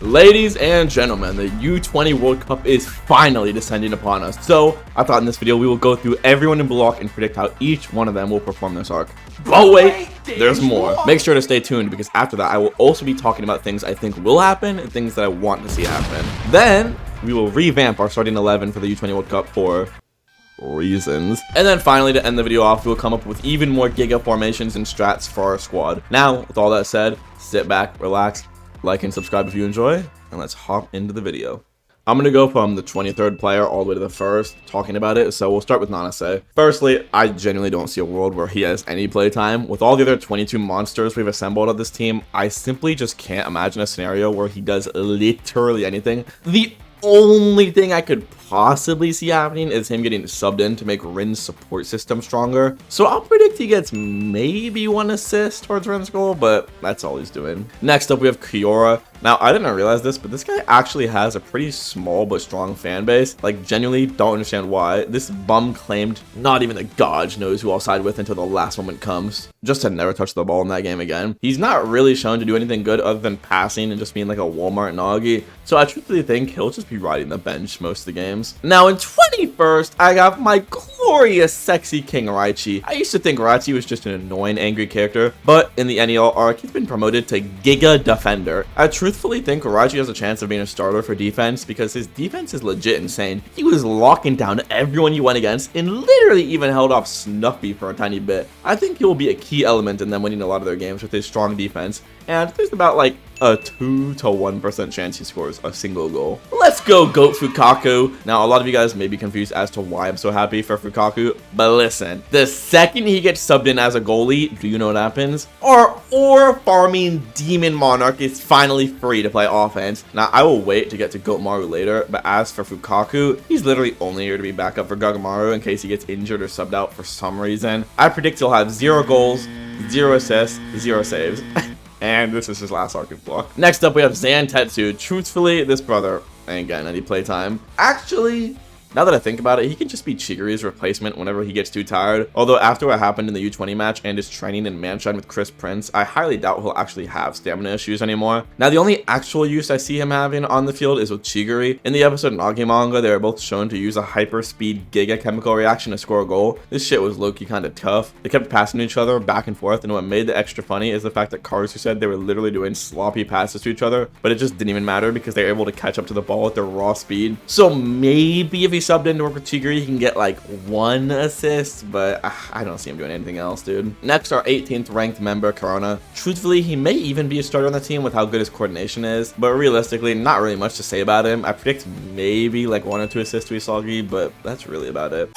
Ladies and gentlemen, the U-20 World Cup is finally descending upon us. So I thought in this video we will go through everyone in block and predict how each one of them will perform this arc. But wait, there's more. Make sure to stay tuned because after that I will also be talking about things I think will happen and things that I want to see happen. Then we will revamp our starting 11 for the U-20 World Cup for reasons. And then finally, to end the video off, we'll come up with even more giga formations and strats for our squad. Now, with all that said, sit back, relax, like and subscribe if you enjoy, and let's hop into the video. I'm going to go from the 23rd player all the way to the first, talking about it, so we'll start with Nanase. Firstly, I genuinely don't see a world where he has any playtime. With all the other 22 monsters we've assembled of this team, I simply just can't imagine a scenario where he does literally anything. The only thing I could possibly see happening is him getting subbed in to make Rin's support system stronger. So I'll predict he gets maybe 1 assist towards Rin's goal, but that's all he's doing. Next up, we have Kiora. Now, I didn't realize this, but this guy actually has a pretty small but strong fan base. Like, genuinely don't understand why. This bum claimed not even the gods knows who I'll side with until the last moment comes. Just to never touch the ball in that game again. He's not really shown to do anything good other than passing and just being like a Walmart Nagi. So I truthfully think he'll just be riding the bench most of the games. Now, in 21st, I got my glorious sexy King Raichi. I used to think Raichi was just an annoying angry character, but in the NEL arc, he's been promoted to Giga Defender. I truthfully think Raichi has a chance of being a starter for defense because his defense is legit insane. He was locking down everyone he went against and literally even held off Snuffy for a tiny bit. I think he will be a key element in them winning a lot of their games with his strong defense, and there's about like a 2 to 1% chance he scores a single goal. Let's go GOAT Fukaku. Now, a lot of you guys may be confused as to why I'm so happy for Fukaku, but listen, the second he gets subbed in as a goalie, do you know what happens? Our ore farming Demon Monarch is finally free to play offense. Now, I will wait to get to GOAT Maru later, but as for Fukaku, he's literally only here to be backup for Gagamaru in case he gets injured or subbed out for some reason. I predict he'll have 0 goals, 0 assists, 0 saves. And this is his last arc in block. Next up, we have Zantetsu. Truthfully, this brother ain't getting any playtime. Actually, now that I think about it, he can just be Chigiri's replacement whenever he gets too tired. Although after what happened in the U-20 match and his training in Manshine with Chris Prince, I highly doubt he'll actually have stamina issues anymore. Now, the only actual use I see him having on the field is with Chigiri. In the episode Nagi manga, they were both shown to use a hyper-speed Giga chemical reaction to score a goal. This shit was low-key kind of tough. They kept passing each other back and forth, and what made the extra funny is the fact that Karisu said they were literally doing sloppy passes to each other, but it just didn't even matter because they were able to catch up to the ball with their raw speed. So maybe if he subbed in to work with Chigiri, he can get like 1 assist, but I don't see him doing anything else, dude. Next, our 18th ranked member, Corona. Truthfully, he may even be a starter on the team with how good his coordination is, but realistically, not really much to say about him. I predict maybe like 1 or 2 assists to Isagi, but that's really about it.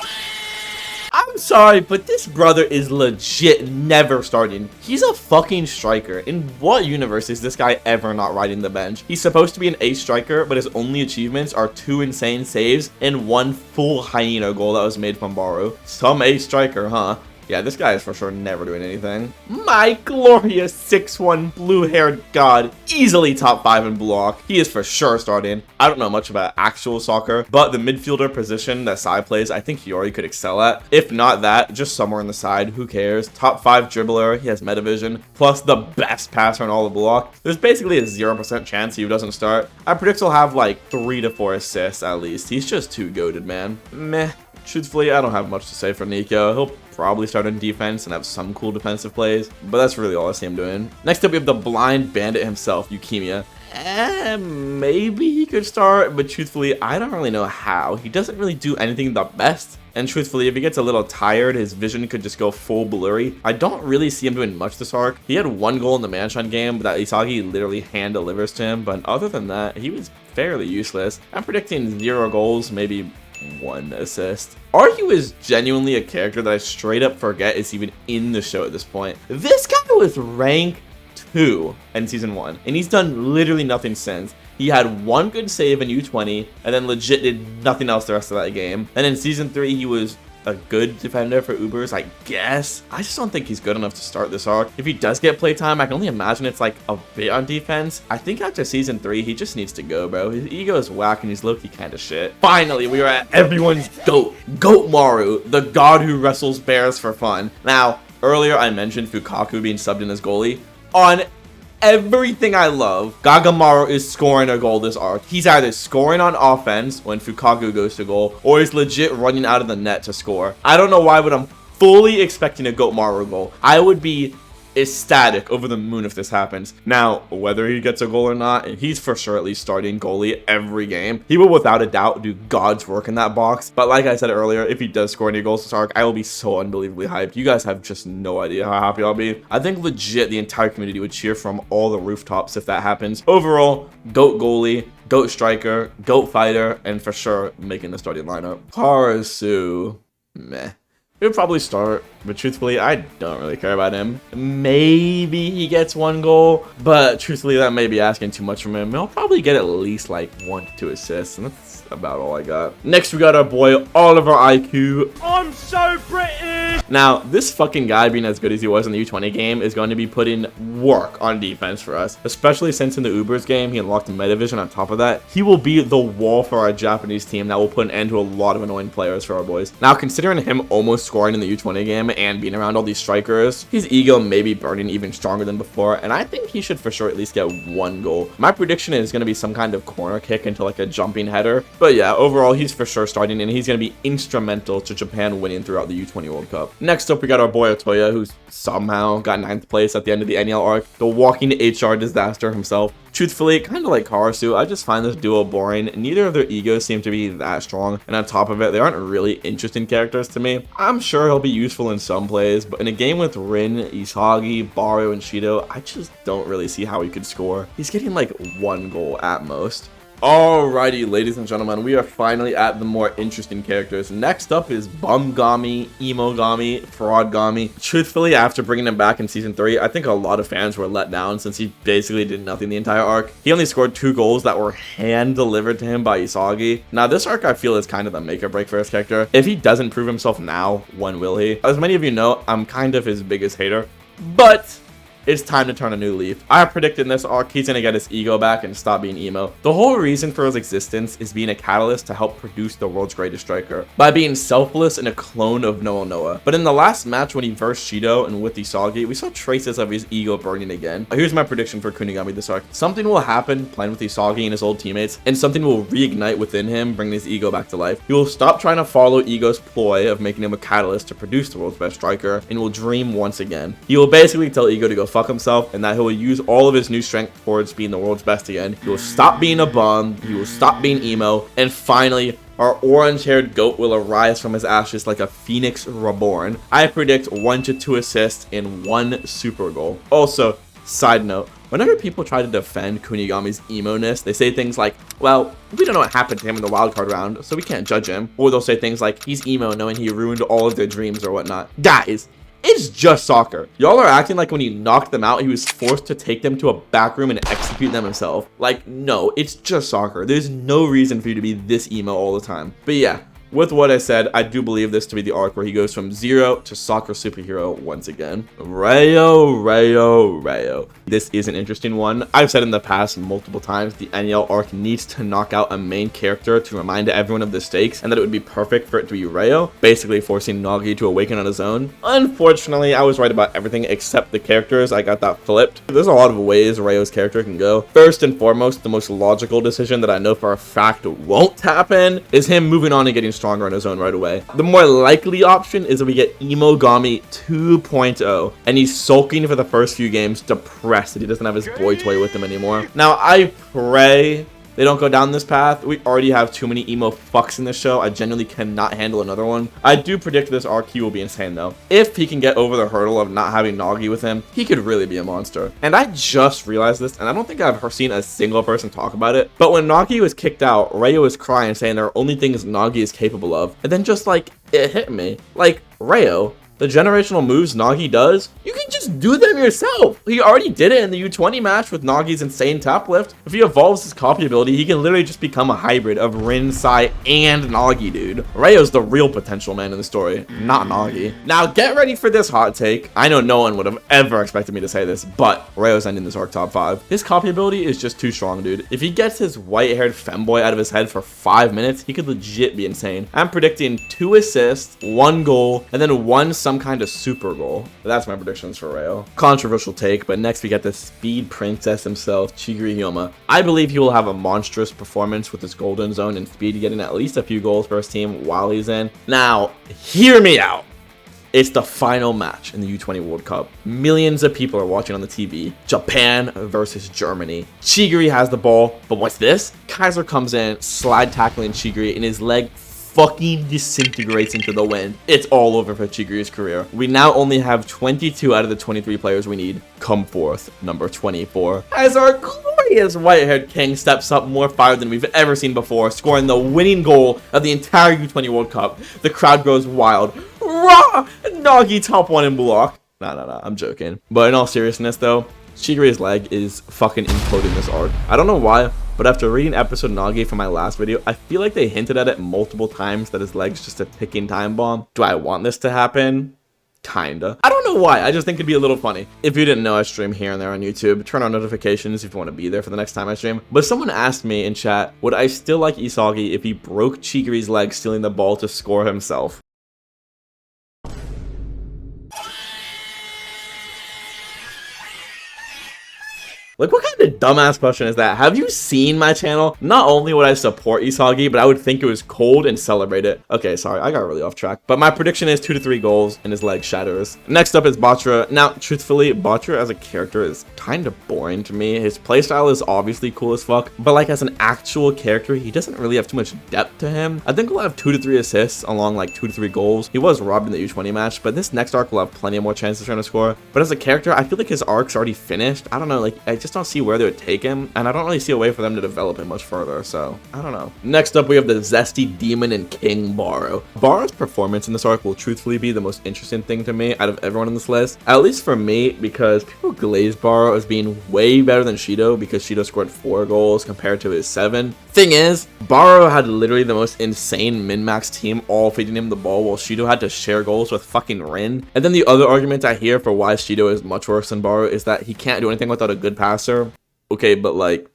I'm sorry, but this brother is legit never starting. He's a fucking striker. In what universe is this guy ever not riding the bench? He's supposed to be an ace striker, but his only achievements are 2 insane saves and 1 full hyena goal that was made from Baru. Some ace striker, huh? Yeah, this guy is for sure never doing anything. My glorious 6'1" blue-haired god, easily top 5 in block. He is for sure starting. I don't know much about actual soccer, but the midfielder position that Sai plays, I think Hiyori could excel at. If not that, just somewhere on the side, who cares? Top 5 dribbler, he has metavision, plus the best passer in all the block. There's basically a 0% chance he doesn't start. I predict he'll have like 3 to 4 assists at least. He's just too goated, man. Meh. Truthfully, I don't have much to say for Nico. He'll probably start in defense and have some cool defensive plays, but that's really all I see him doing. Next up, we have the blind bandit himself, Yukimiya. Maybe he could start, but truthfully, I don't really know how. He doesn't really do anything the best. And truthfully, if he gets a little tired, his vision could just go full blurry. I don't really see him doing much this arc. He had 1 goal in the Manshine game that Isagi literally hand delivers to him, but other than that, he was fairly useless. I'm predicting 0 goals, maybe 1 assist. Aryu is genuinely a character that I straight up forget is even in the show at this point. This guy was rank 2 in season 1, and he's done literally nothing since. He had 1 good save in U-20, and then legit did nothing else the rest of that game. And in season 3, he was a good defender for Ubers, I guess. I just don't think he's good enough to start this arc. If he does get playtime, I can only imagine it's like a bit on defense. I think after season 3, he just needs to go, bro. His ego is whack and he's low-key kind of shit. Finally, we are at everyone's GOAT, GOAT Maru, the god who wrestles bears for fun. Now, earlier I mentioned Fukaku being subbed in as goalie. On everything I love. Gagamaru is scoring a goal this arc. He's either scoring on offense when Fukaku goes to goal, or he's legit running out of the net to score. I don't know why, but I'm fully expecting a Goatmaru goal. I would be ecstatic, over the moon if this happens. Now, whether he gets a goal or not, he's for sure at least starting goalie every game. He will without a doubt do God's work in that box. But like I said earlier, if he does score any goals this arc, I will be so unbelievably hyped. You guys have just no idea how happy I'll be. I think legit the entire community would cheer from all the rooftops if that happens. Overall, GOAT goalie, GOAT striker, GOAT fighter, and for sure making the starting lineup. Karasu, meh. He'll probably start, but truthfully, I don't really care about him. Maybe he gets 1 goal, but truthfully, that may be asking too much from him. He'll probably get at least like 1 to 2 assists, and that's about all I got. Next, we got our boy Oliver IQ. I'm so British! Now, this fucking guy being as good as he was in the U-20 game is going to be putting work on defense for us, especially since in the Ubers game, he unlocked Metavision on top of that. He will be the wall for our Japanese team that will put an end to a lot of annoying players for our boys. Now, considering him almost scoring in the U-20 game and being around all these strikers, his ego may be burning even stronger than before, and I think he should for sure at least get 1 goal. My prediction is going to be some kind of corner kick into like a jumping header, but yeah, overall he's for sure starting, and he's going to be instrumental to Japan winning throughout the U-20 World Cup. Next up, we got our boy Otoya, who's somehow got 9th place at the end of the NL arc, the walking HR disaster himself. Truthfully, kind of like Karasu, I just find this duo boring. Neither of their egos seem to be that strong, and on top of it, they aren't really interesting characters to me. I'm sure he'll be useful in some plays, but in a game with Rin, Isagi, Bario, and Shido, I just don't really see how he could score. He's getting like 1 goal at most. Alrighty, ladies and gentlemen, we are finally at the more interesting characters. Next up is Bumgami, Emogami, Fraudgami. Truthfully, after bringing him back in Season 3, I think a lot of fans were let down since he basically did nothing the entire arc. He only scored 2 goals that were hand-delivered to him by Isagi. Now, this arc I feel is kind of the make or break for his character. If he doesn't prove himself now, when will he? As many of you know, I'm kind of his biggest hater, but it's time to turn a new leaf. I predicted in this arc he's gonna get his ego back and stop being emo. The whole reason for his existence is being a catalyst to help produce the world's greatest striker by being selfless and a clone of Noah. But in the last match when he versed Shido and with Isagi, we saw traces of his ego burning again. Here's my prediction for Kunigami this arc. Something will happen playing with Isagi and his old teammates, and something will reignite within him, bringing his ego back to life. He will stop trying to follow Ego's ploy of making him a catalyst to produce the world's best striker, and will dream once again. He will basically tell Ego to go fuck himself, and that he will use all of his new strength towards being the world's best again. He will stop being a bum, he will stop being emo, and finally, our orange-haired goat will arise from his ashes like a phoenix reborn. I predict 1 to 2 assists and 1 super goal. Also, side note, whenever people try to defend Kunigami's emo-ness, they say things like, well, we don't know what happened to him in the wildcard round, so we can't judge him. Or they'll say things like, he's emo knowing he ruined all of their dreams or whatnot. Guys, it's just soccer. Y'all are acting like when he knocked them out, he was forced to take them to a back room and execute them himself. Like, no, it's just soccer. There's no reason for you to be this emo all the time. But yeah, with what I said, I do believe this to be the arc where he goes from 0 to soccer superhero once again. Rayo. This is an interesting one. I've said in the past multiple times, the NEL arc needs to knock out a main character to remind everyone of the stakes, and that it would be perfect for it to be Rayo, basically forcing Nagi to awaken on his own. Unfortunately, I was right about everything except the characters. I got that flipped. There's a lot of ways Rayo's character can go. First and foremost, the most logical decision that I know for a fact won't happen is him moving on and getting stronger on his own right away. The more likely option is that we get Emogami 2.0, and he's sulking for the first few games, depressed that he doesn't have his boy toy with him anymore. Now, I pray they don't go down this path. We already have too many emo fucks in this show. I genuinely cannot handle another one. I do predict this arc he will be insane though. If he can get over the hurdle of not having Nagi with him, he could really be a monster. And I just realized this, and I don't think I've seen a single person talk about it, but when Nagi was kicked out, Rayo was crying saying there are only things Nagi is capable of. And then just like, it hit me. Like, Rayo, the generational moves Nagi does, you can just do them yourself. He already did it in the U-20 match with Nagi's insane tap lift. If he evolves his copy ability, he can literally just become a hybrid of Rin, Sai, and Nagi, dude. Rayo's the real potential man in the story, not Nagi. Now, get ready for this hot take. I know no one would have ever expected me to say this, but Rayo's ending this arc top 5. His copy ability is just too strong, dude. If he gets his white-haired femboy out of his head for 5 minutes, he could legit be insane. I'm predicting 2 assists, 1 goal, and then 1 some kind of super goal. That's my predictions for Rayo. Controversial take, but next we get the speed princess himself, Chigiri Hyoma. I believe he will have a monstrous performance with his golden zone and speed, getting at least a few goals for his team while he's in. Now, hear me out. It's the final match in the U-20 World Cup. Millions of people are watching on the TV. Japan versus Germany. Chigiri has the ball, but what's this? Kaiser comes in, slide tackling Chigiri, and his leg fucking disintegrates into the wind. It's all over for Chigiri's career. We now only have 22 out of the 23 players we need. Come forth, number 24. As our glorious white-haired king steps up more fire than we've ever seen before, scoring the winning goal of the entire U-20 World Cup. The crowd goes wild. Rah! Nagi top 1 in block. No, I'm joking. But in all seriousness though, Chigiri's leg is fucking imploding this arc. I don't know why, but after reading episode Nagi from my last video, I feel like they hinted at it multiple times that his leg's just a ticking time bomb. Do I want this to happen? Kinda. I don't know why, I just think it'd be a little funny. If you didn't know, I stream here and there on YouTube. Turn on notifications if you want to be there for the next time I stream. But someone asked me in chat, would I still like Isagi if he broke Chigiri's leg stealing the ball to score himself? Like, what kind of dumbass question is that? Have you seen my channel? Not only would I support Isagi, but I would think it was cold and celebrate it. Okay, sorry, I got really off track. But my prediction is 2 to 3 goals and his leg shatters. Next up is Batra. Now, truthfully, Batra as a character is kind of boring to me. His playstyle is obviously cool as fuck, but like as an actual character, he doesn't really have too much depth to him. I think we'll have 2 to 3 assists along like 2 to 3 goals. He was robbed in the U-20 match, but this next arc will have plenty more chances trying to score. But as a character, I feel like his arc's already finished. I don't know, like, I just don't see where they would take him, and I don't really see a way for them to develop him much further, so I don't know. Next up, we have the zesty demon and king Baro. Baro's performance in this arc will truthfully be the most interesting thing to me out of everyone on this list, at least for me, because people glaze Baro as being way better than Shido because Shido scored 4 goals compared to his 7. Thing is, Baro had literally the most insane min-max team all feeding him the ball while Shido had to share goals with fucking Rin. And then the other argument I hear for why Shido is much worse than Baro is that he can't do anything without a good passer. Okay, but like,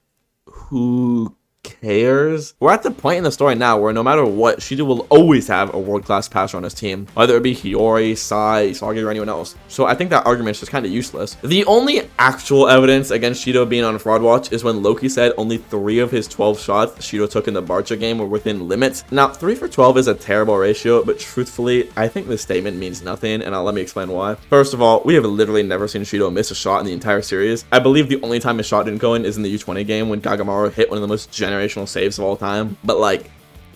who cares? We're at the point in the story now where no matter what, Shido will always have a world-class passer on his team, whether it be Hiyori, Sai, Isagi, or anyone else. So I think that argument is just kind of useless. The only actual evidence against Shido being on fraud watch is when Loki said only 3 of his 12 shots Shido took in the Barca game were within limits. Now, 3 for 12 is a terrible ratio, but truthfully, I think this statement means nothing, and let me explain why. First of all, we have literally never seen Shido miss a shot in the entire series. I believe the only time his shot didn't go in is in the U-20 game when Gagamaru hit one of the most generational saves of all time. But like,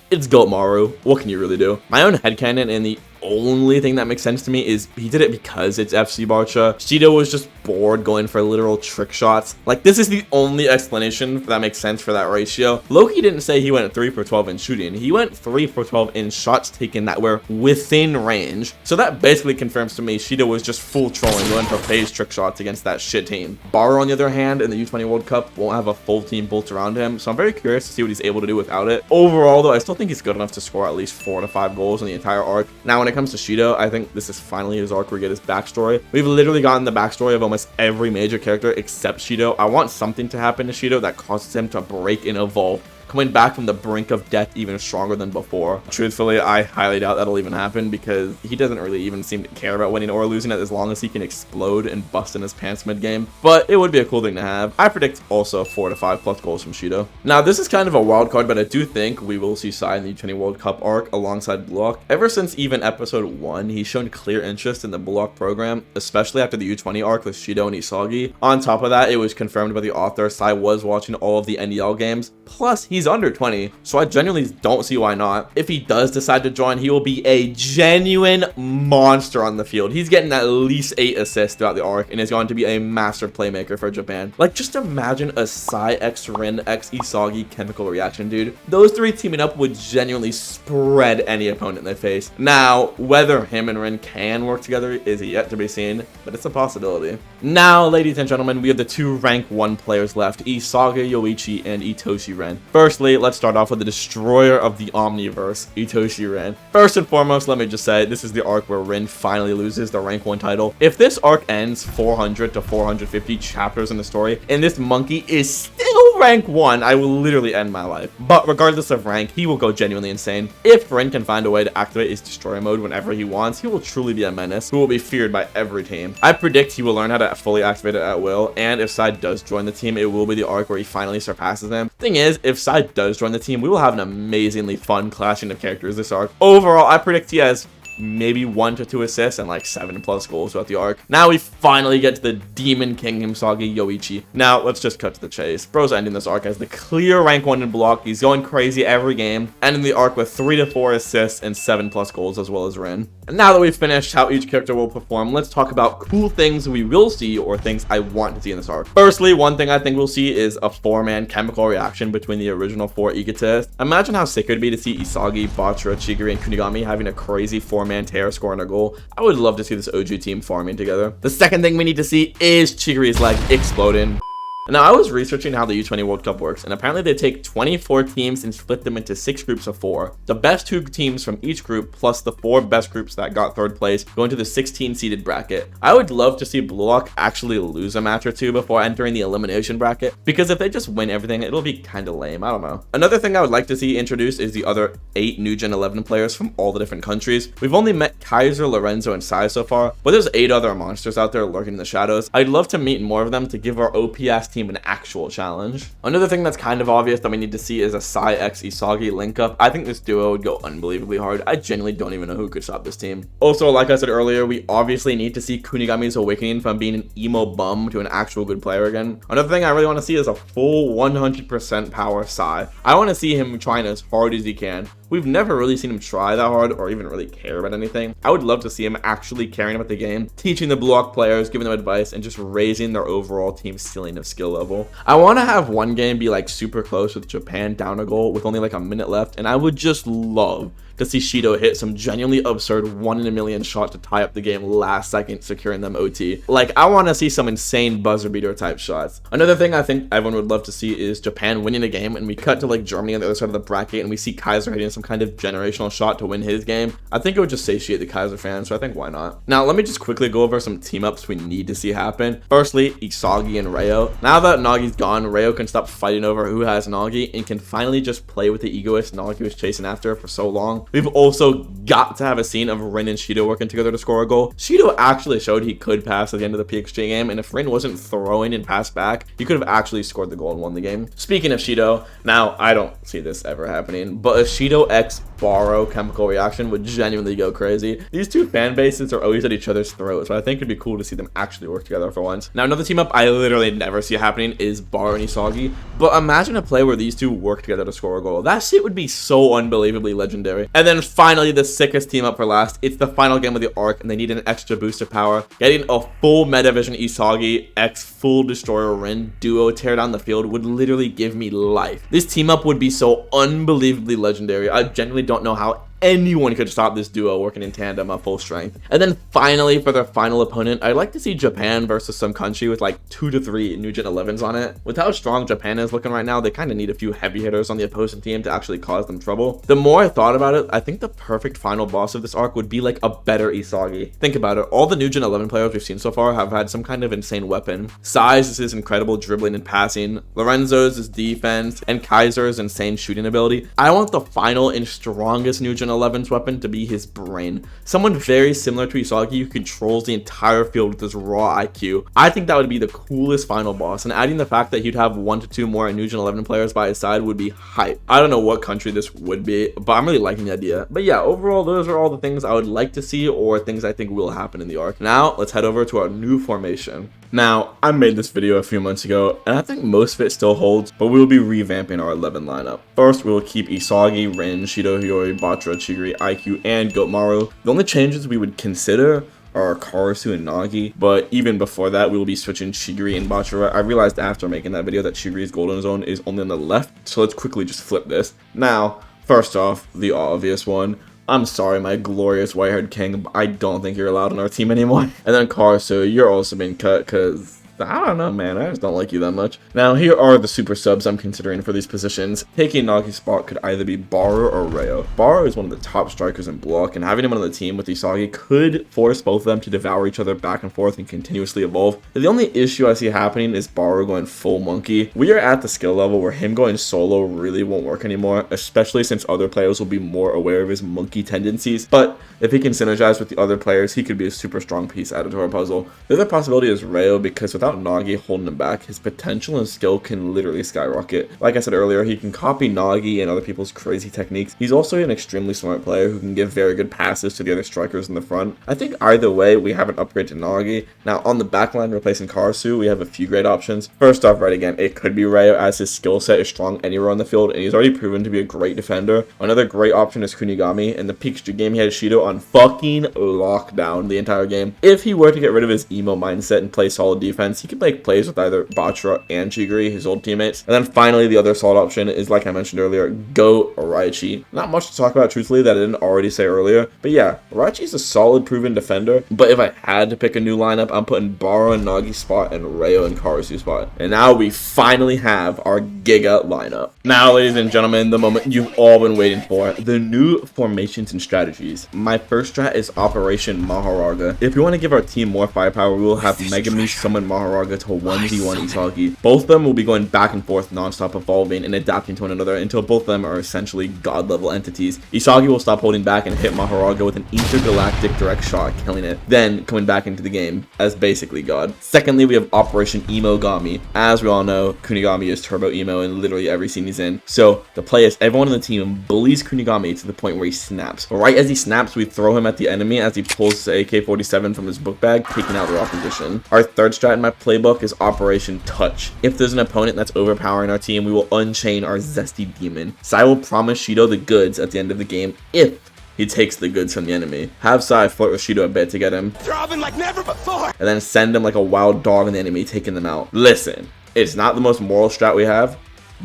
it's Goat Maru. What can you really do? My own headcanon and the only thing that makes sense to me is he did it because it's FC Barca. Shido was just bored going for literal trick shots. Like, this is the only explanation that makes sense for that ratio. Loki didn't say he went 3 for 12 in shooting. He went 3 for 12 in shots taken that were within range. So that basically confirms to me Shido was just full trolling going for phase trick shots against that shit team. Baro, on the other hand, in the U-20 World Cup won't have a full team built around him, so I'm very curious to see what he's able to do without it. Overall though, I still think he's good enough to score at least 4 to 5 goals in the entire arc. Now when it comes to Shido, I think this is finally his arc where we get his backstory. We've literally gotten the backstory of almost every major character except Shido. I want something to happen to Shido that causes him to break and evolve, coming back from the brink of death even stronger than before. Truthfully, I highly doubt that'll even happen because he doesn't really even seem to care about winning or losing it as long as he can explode and bust in his pants mid-game. But it would be a cool thing to have. I predict also 4 to 5 plus goals from Shido. Now, this is kind of a wild card, but I do think we will see Sai in the U-20 World Cup arc alongside Block. Ever since even episode 1, he's shown clear interest in the Block program, especially after the U-20 arc with Shido and Isagi. On top of that, it was confirmed by the author Sai was watching all of the NDL games. Plus, he's under 20, so I genuinely don't see why not. If he does decide to join, he will be a genuine monster on the field. He's getting at least 8 assists throughout the arc and is going to be a master playmaker for Japan. Like, just imagine a Sai x Rin x Isagi chemical reaction, dude. Those 3 teaming up would genuinely spread any opponent they face. Now, whether him and Rin can work together is yet to be seen, but it's a possibility. Now, ladies and gentlemen, we have the 2 rank 1 players left, Isagi Yoichi and Itoshi Ren. Firstly, let's start off with the destroyer of the Omniverse, Itoshi Ren. First and foremost, let me just say, this is the arc where Rin finally loses the rank 1 title. If this arc ends 400 to 450 chapters in the story, and this monkey is still go rank 1, I will literally end my life. But regardless of rank, he will go genuinely insane. If Rin can find a way to activate his destroyer mode whenever he wants, he will truly be a menace who will be feared by every team. I predict he will learn how to fully activate it at will, and if Sai does join the team, it will be the arc where he finally surpasses them. Thing is, if Sai does join the team, we will have an amazingly fun clashing of characters this arc. Overall, I predict he has maybe 1 to 2 assists and like 7+ goals throughout the arc. Now we finally get to the Demon King Himsagi Yoichi. Now let's just cut to the chase. Bro's ending this arc as the clear rank 1 in block. He's going crazy every game, ending the arc with 3 to 4 assists and 7+ goals as well as Rin. And now that we've finished how each character will perform, let's talk about cool things we will see or things I want to see in this arc. Firstly, one thing I think we'll see is a 4-man chemical reaction between the original 4 egotists. Imagine how sick it would be to see Isagi, Bachira, Chigiri, and Kunigami having a crazy 4-man tear scoring a goal. I would love to see this OG team farming together. The second thing we need to see is Chigiri's leg exploding. Now, I was researching how the U-20 World Cup works, and apparently they take 24 teams and split them into 6 groups of 4. The best 2 teams from each group, plus the 4 best groups that got 3rd place, go into the 16-seeded bracket. I would love to see Blue Lock actually lose a match or 2 before entering the elimination bracket, because if they just win everything, it'll be kind of lame. I don't know. Another thing I would like to see introduced is the other 8 New Gen 11 players from all the different countries. We've only met Kaiser, Lorenzo, and Sai so far, but there's 8 other monsters out there lurking in the shadows. I'd love to meet more of them to give our OPS team an actual challenge. Another thing that's kind of obvious that we need to see is a Sai x Isagi link up. I think this duo would go unbelievably hard. I genuinely don't even know who could stop this team. Also, like I said earlier, we obviously need to see Kunigami's awakening from being an emo bum to an actual good player again. Another thing I really want to see is a full 100% power Sai. I want to see him trying as hard as he can. We've never really seen him try that hard or even really care about anything. I would love to see him actually caring about the game, teaching the block players, giving them advice, and just raising their overall team ceiling of skill level. I want to have one game be like super close with Japan down a goal with only like a minute left, and I would just love to see Shido hit some genuinely absurd 1 in a million shot to tie up the game last second, securing them OT. Like, I want to see some insane buzzer beater type shots. Another thing I think everyone would love to see is Japan winning a game, and we cut to like Germany on the other side of the bracket, and we see Kaiser hitting some kind of generational shot to win his game. I think it would just satiate the Kaiser fans, so I think why not? Now, let me just quickly go over some team ups we need to see happen. Firstly, Isagi and Reo. Now that Nagi's gone, Reo can stop fighting over who has Nagi and can finally just play with the egoist Nagi was chasing after for so long. We've also got to have a scene of Rin and Shido working together to score a goal. Shido actually showed he could pass at the end of the PXG game, and if Rin wasn't throwing and passed back, he could have actually scored the goal and won the game. Speaking of Shido, now I don't see this ever happening, but a Shido x Borrow chemical reaction would genuinely go crazy. These two fan bases are always at each other's throats, so I think it'd be cool to see them actually work together for once. Now, another team up I literally never see happening is Borrow and Isagi, but imagine a play where these two work together to score a goal. That shit would be so unbelievably legendary. And then finally, the sickest team up for last. It's the final game of the arc, and they need an extra boost of power. Getting a full Metavision Isagi x full Destroyer Rin duo tear down the field would literally give me life. This team up would be so unbelievably legendary. I genuinely don't know how anyone could stop this duo working in tandem at full strength. And then finally, for their final opponent, I'd like to see Japan versus some country with like 2 to 3 New Gen 11s on it. With how strong Japan is looking right now, they kind of need a few heavy hitters on the opposing team to actually cause them trouble. The more I thought about it, I think the perfect final boss of this arc would be like a better Isagi. Think about it, all the New Gen 11 players we've seen so far have had some kind of insane weapon. Sai's is his incredible dribbling and passing, Lorenzo's is defense, and Kaiser's insane shooting ability. I want the final and strongest New Gen 11's weapon to be his brain. Someone very similar to Isagi who controls the entire field with his raw IQ. I think that would be the coolest final boss, and adding the fact that he'd have 1 to 2 more New Gen 11 players by his side would be hype. I don't know what country this would be, but I'm really liking the idea. But yeah, overall, those are all the things I would like to see or things I think will happen in the arc. Now, let's head over to our new formation. Now, I made this video a few months ago, and I think most of it still holds, but we will be revamping our 11 lineup. First, we will keep Isagi, Rin, Shido, Hiyori, Bachira, Chigiri, IQ, and Goatmaru. The only changes we would consider are Karasu and Nagi, but even before that, we will be switching Chigiri and Bachira. I realized after making that video that Chigiri's golden zone is only on the left, so let's quickly just flip this. Now, first off, the obvious one. I'm sorry, my glorious white-haired king, but I don't think you're allowed on our team anymore. And then Karasu, you're also being cut because I don't know, man. I just don't like you that much. Now, here are the super subs I'm considering for these positions. Taking Nagi's spot could either be Bara or Rayo. Bara is one of the top strikers in block, and having him on the team with Isagi could force both of them to devour each other back and forth and continuously evolve. The only issue I see happening is Bara going full monkey. We are at the skill level where him going solo really won't work anymore, especially since other players will be more aware of his monkey tendencies. But if he can synergize with the other players, he could be a super strong piece added to our puzzle. The other possibility is Rayo, because without Nagi holding him back, his potential and skill can literally skyrocket. Like I said earlier, he can copy Nagi and other people's crazy techniques. He's also an extremely smart player who can give very good passes to the other strikers in the front. I think either way, we have an upgrade to Nagi. Now, on the backline replacing Karasu, we have a few great options. First off, right again, it could be Rayo, as his skill set is strong anywhere on the field, and he's already proven to be a great defender. Another great option is Kunigami. In the peak streak game, he had Shido on fucking lockdown the entire game. If he were to get rid of his emo mindset and play solid defense, he could make plays with either Bachra and Chigiri, his old teammates. And then finally, the other solid option is, like I mentioned earlier, Go Raichi. Not much to talk about, truthfully, that I didn't already say earlier. But yeah, Raichi is a solid proven defender. But if I had to pick a new lineup, I'm putting Bara in Nagi's spot and Rayo in Karasu's spot. And now we finally have our Giga lineup. Now, ladies and gentlemen, the moment you've all been waiting for, the new formations and strategies. My first strat is Operation Maharaga. If we want to give our team more firepower, we will have Megami summon Maharaga to 1v1 Isagi. Both of them will be going back and forth non-stop, evolving and adapting to one another until both of them are essentially god-level entities. Isagi will stop holding back and hit Maharaga with an intergalactic direct shot, killing it, then coming back into the game as basically god. Secondly, we have Operation Emogami. As we all know, Kunigami is Turbo Emo in literally every scene he's in. So the play is everyone on the team bullies Kunigami to the point where he snaps. Right as he snaps, we throw him at the enemy as he pulls the AK-47 from his book bag, taking out their opposition. Our third strat in my playbook is Operation Touch. If there's an opponent that's overpowering our team, we will unchain our Zesty Demon. Sai will promise Shido the goods at the end of the game if he takes the goods from the enemy. Have Sai flirt with Shido a bit to get him, throbbing like never before, and then send him like a wild dog in the enemy, taking them out. Listen, it's not the most moral strat we have,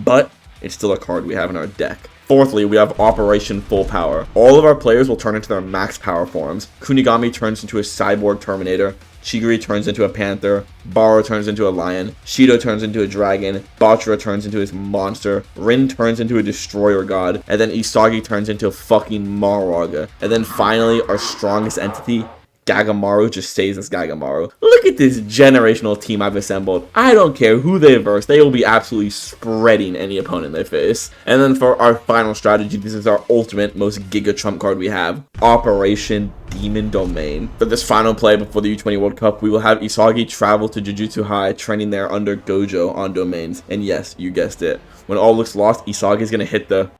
but it's still a card we have in our deck. Fourthly, we have Operation Full Power. All of our players will turn into their max power forms. Kunigami turns into a cyborg Terminator. Chigiri turns into a panther, Bara turns into a lion, Shido turns into a dragon, Bachra turns into his monster, Rin turns into a destroyer god, and then Isagi turns into a fucking Maharaga. And then finally, our strongest entity, Gagamaru, just stays as Gagamaru. Look at this generational team I've assembled. I don't care who they verse, they will be absolutely spreading any opponent they face. And then for our final strategy, this is our ultimate, most giga trump card we have, Operation Demon Domain. For this final play before the U-20 World Cup, we will have Isagi travel to Jujutsu High, training there under Gojo on domains. And yes, you guessed it. When all looks lost, Isagi is going to hit the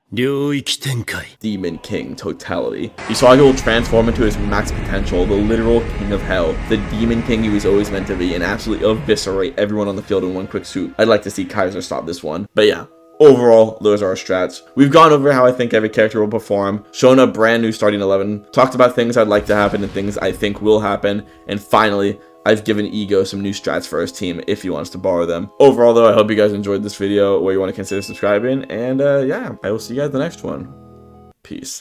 Demon King totality. Isagi will transform into his max potential, the literal king of hell, the Demon King he was always meant to be, and absolutely eviscerate everyone on the field in one quick swoop. I'd like to see Kaiser stop this one. But yeah. Overall, those are our strats. We've gone over how I think every character will perform, shown a brand new starting 11, talked about things I'd like to happen and things I think will happen, and finally, I've given Ego some new strats for his team if he wants to borrow them. Overall though, I hope you guys enjoyed this video where you want to consider subscribing, and yeah, I will see you guys in the next one. Peace.